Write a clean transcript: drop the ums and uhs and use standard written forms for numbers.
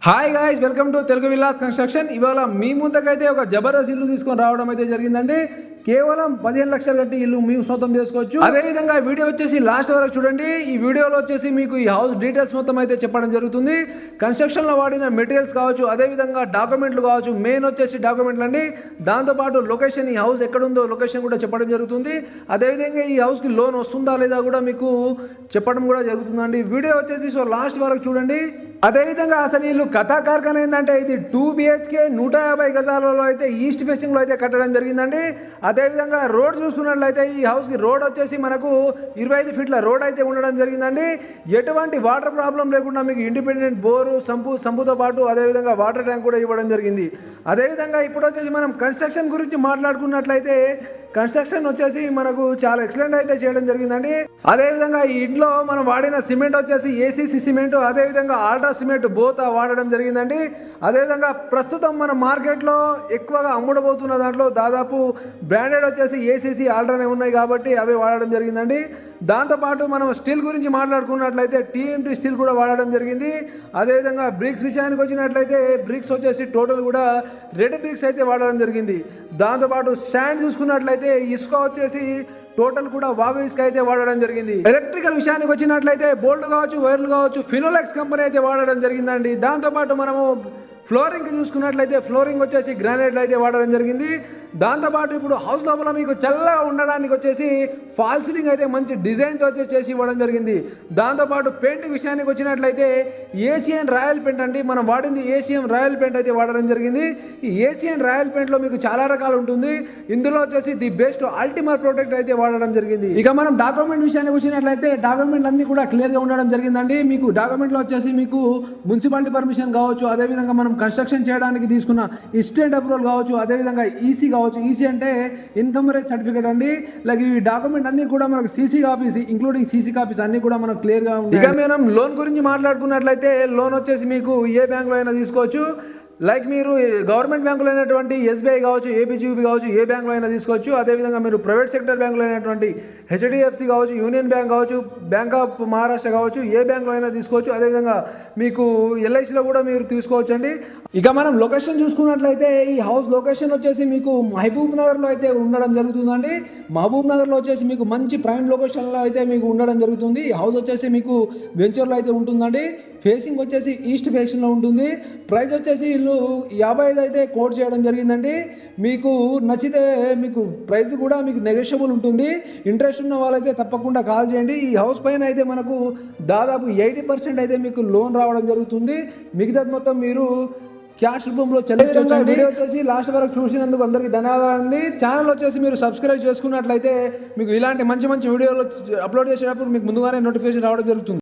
Hi guys, welcome to Telugu villas construction. ఇవాళ మీ ముందుకైతే ఒక జబర్దస్త్ ఇల్లు తీసుకొని రావడం అయితే జరిగిందండి. కేవలం 15 లక్షలు కట్టి ఇల్లు మేము సొంతం చేసుకోవచ్చు. అదేవిధంగా వీడియో వచ్చేసి లాస్ట్ వరకు చూడండి. ఈ వీడియోలో వచ్చేసి మీకు ఈ హౌస్ డీటెయిల్స్ మొత్తం అయితే చెప్పడం జరుగుతుంది. కన్స్ట్రక్షన్లో వాడిన మెటీరియల్స్ కావచ్చు, అదేవిధంగా డాక్యుమెంట్లు కావచ్చు. మెయిన్ వచ్చేసి డాక్యుమెంట్లు అండి. దాంతోపాటు లొకేషన్, ఈ హౌస్ ఎక్కడుందో లొకేషన్ కూడా చెప్పడం జరుగుతుంది. అదేవిధంగా ఈ హౌస్కి లోన్ వస్తుందా లేదా కూడా మీకు చెప్పడం కూడా జరుగుతుందండి. వీడియో వచ్చేసి సో లాస్ట్ వరకు చూడండి. అదేవిధంగా అసలు వీళ్ళు కథా కార్ఖాన ఏంటంటే ఇది 2 BHK 150 గజాలలో అయితే ఈస్ట్ ఫేసింగ్లో అయితే కట్టడం జరిగిందండి. అదేవిధంగా రోడ్ చూసుకున్నట్లయితే ఈ హౌస్కి రోడ్ వచ్చేసి మనకు 25 ఫీట్ల రోడ్ అయితే ఉండడం జరిగిందండి. ఎటువంటి వాటర్ ప్రాబ్లం లేకుండా మీకు ఇండిపెండెంట్ బోరు, సంపుతో పాటు అదేవిధంగా వాటర్ ట్యాంక్ కూడా ఇవ్వడం జరిగింది. అదేవిధంగా ఇప్పుడు వచ్చేసి మనం కన్స్ట్రక్షన్ గురించి మాట్లాడుకున్నట్లయితే కన్స్ట్రక్షన్ వచ్చేసి మనకు చాలా ఎక్సలెంట్ అయితే చేయడం జరిగిందండి. అదేవిధంగా ఈ ఇంట్లో మనం వాడిన సిమెంట్ వచ్చేసి ACC సిమెంట్, అదేవిధంగా ఆల్ట్రా సిమెంట్ బోత్ వాడడం జరిగిందండి. అదేవిధంగా ప్రస్తుతం మన మార్కెట్లో ఎక్కువగా అమ్ముడబోతున్న దాంట్లో దాదాపు బ్రాండెడ్ వచ్చేసి ACC ఆల్ట్రానే ఉన్నాయి కాబట్టి అవి వాడడం జరిగిందండి. దాంతోపాటు మనం స్టీల్ గురించి మాట్లాడుకున్నట్లయితే TMT స్టీల్ కూడా వాడడం జరిగింది. అదేవిధంగా బ్రిక్స్ విషయానికి వచ్చినట్లయితే బ్రిక్స్ వచ్చేసి టోటల్ కూడా రెడ్ బ్రిక్స్ అయితే వాడడం జరిగింది. దాంతోపాటు శాండ్ చూసుకున్నట్లయితే ఇసుక వచ్చేసి టోటల్ కూడా వాగు ఇసుక అయితే వాడడం జరిగింది. ఎలక్ట్రికల్ విషయానికి వచ్చినట్లయితే బోల్ట్ కావచ్చు, వైర్లు కావచ్చు, ఫినోలెక్స్ కంపెనీ అయితే వాడడం జరిగిందండి. దాంతోపాటు మనము ఫ్లోరింగ్ చూసుకున్నట్లయితే ఫ్లోరింగ్ వచ్చేసి గ్రానైట్లు అయితే వాడడం జరిగింది. దాంతోపాటు ఇప్పుడు హౌస్ లోపల మీకు చల్లగా ఉండడానికి వచ్చేసి ఫాల్ సీలింగ్ అయితే మంచి డిజైన్తో వచ్చేసి చేసి ఇవ్వడం జరిగింది. దాంతోపాటు పెయింట్ విషయానికి వచ్చినట్లయితే ఏషియన్ రాయల్ పెయింట్ అండి. మనం వాడింది ఏషియన్ రాయల్ పెయింట్ అయితే వాడడం జరిగింది. ఈ ఏషియన్ రాయల్ పెయింట్లో మీకు చాలా రకాలు ఉంటుంది. ఇందులో వచ్చేసి ది బెస్ట్ అల్టిమేట్ ప్రొటెక్ట్ అయితే వాడడం జరిగింది. ఇక మనం డాక్యుమెంట్ విషయానికి వచ్చినట్లయితే డాక్యుమెంట్ అన్ని కూడా క్లియర్గా ఉండడం జరిగిందండి. మీకు డాక్యుమెంట్లో వచ్చేసి మీకు మున్సిపాలిటీ పర్మిషన్ కావచ్చు, అదేవిధంగా మనం కన్స్ట్రక్షన్ చేయడానికి తీసుకున్న ఇన్స్టెంట్ అప్రూవల్ కావచ్చు, అదేవిధంగా ఈసీ కావచ్చు. ఈసీ అంటే ఇన్కమ్ రేట్ సర్టిఫికేట్ అండి. లైక్ ఈ డాక్యుమెంట్ అన్ని కూడా మనకు CC copies, including CC copies అన్ని కూడా మనకు క్లియర్గా ఉంది. ఇక మనం లోన్ గురించి మాట్లాడుకున్నట్లయితే లోన్ వచ్చేసి మీకు ఏ బ్యాంకులో అయినా తీసుకోవచ్చు. లైక్ మీరు గవర్నమెంట్ బ్యాంకులు అయినటువంటి SBI కావచ్చు, APGB కావచ్చు, ఏ బ్యాంకులో అయినా తీసుకోవచ్చు. అదేవిధంగా మీరు ప్రైవేట్ సెక్టర్ బ్యాంకులు అయినటువంటి HDFC కావచ్చు, యూనియన్ బ్యాంక్ కావచ్చు, బ్యాంక్ ఆఫ్ మహారాష్ట్ర కావచ్చు, ఏ బ్యాంకులో అయినా తీసుకోవచ్చు. అదేవిధంగా మీకు LICలో కూడా మీరు తీసుకోవచ్చు అండి. ఇక మనం లొకేషన్ చూసుకున్నట్లయితే ఈ హౌస్ లొకేషన్ వచ్చేసి మీకు మహబూబ్ నగర్లో అయితే ఉండడం జరుగుతుందండి. మహబూబ్ నగర్లో వచ్చేసి మీకు మంచి ప్రైమ్ లొకేషన్లో అయితే మీకు ఉండడం జరుగుతుంది. ఈ హౌస్ వచ్చేసి మీకు వెంచర్లో అయితే ఉంటుందండి. ఫేసింగ్ వచ్చేసి ఈస్ట్ ఫేషన్లో ఉంటుంది. ప్రైస్ వచ్చేసి వీళ్ళు 55 అయితే కోట్ చేయడం జరిగిందండి. మీకు నచ్చితే మీకు ప్రైస్ కూడా మీకు నెగోషియబుల్ ఉంటుంది. ఇంట్రెస్ట్ ఉన్న వాళ్ళైతే తప్పకుండా కాల్ చేయండి. ఈ హౌస్ పైన అయితే మనకు దాదాపు 80% అయితే మీకు లోన్ రావడం జరుగుతుంది. మిగతా మొత్తం మీరు క్యాష్ రూపంలో చెల్లించవచ్చు. వీడియో వచ్చేసి లాస్ట్ వరకు చూసినందుకు అందరికీ ధన్యవాదాలండి. ఛానల్ వచ్చేసి మీరు సబ్స్క్రైబ్ చేసుకున్నట్లయితే మీకు ఇలాంటి మంచి మంచి వీడియోలు అప్లోడ్ చేసేటప్పుడు మీకు ముందుగానే నోటిఫికేషన్ రావడం జరుగుతుంది.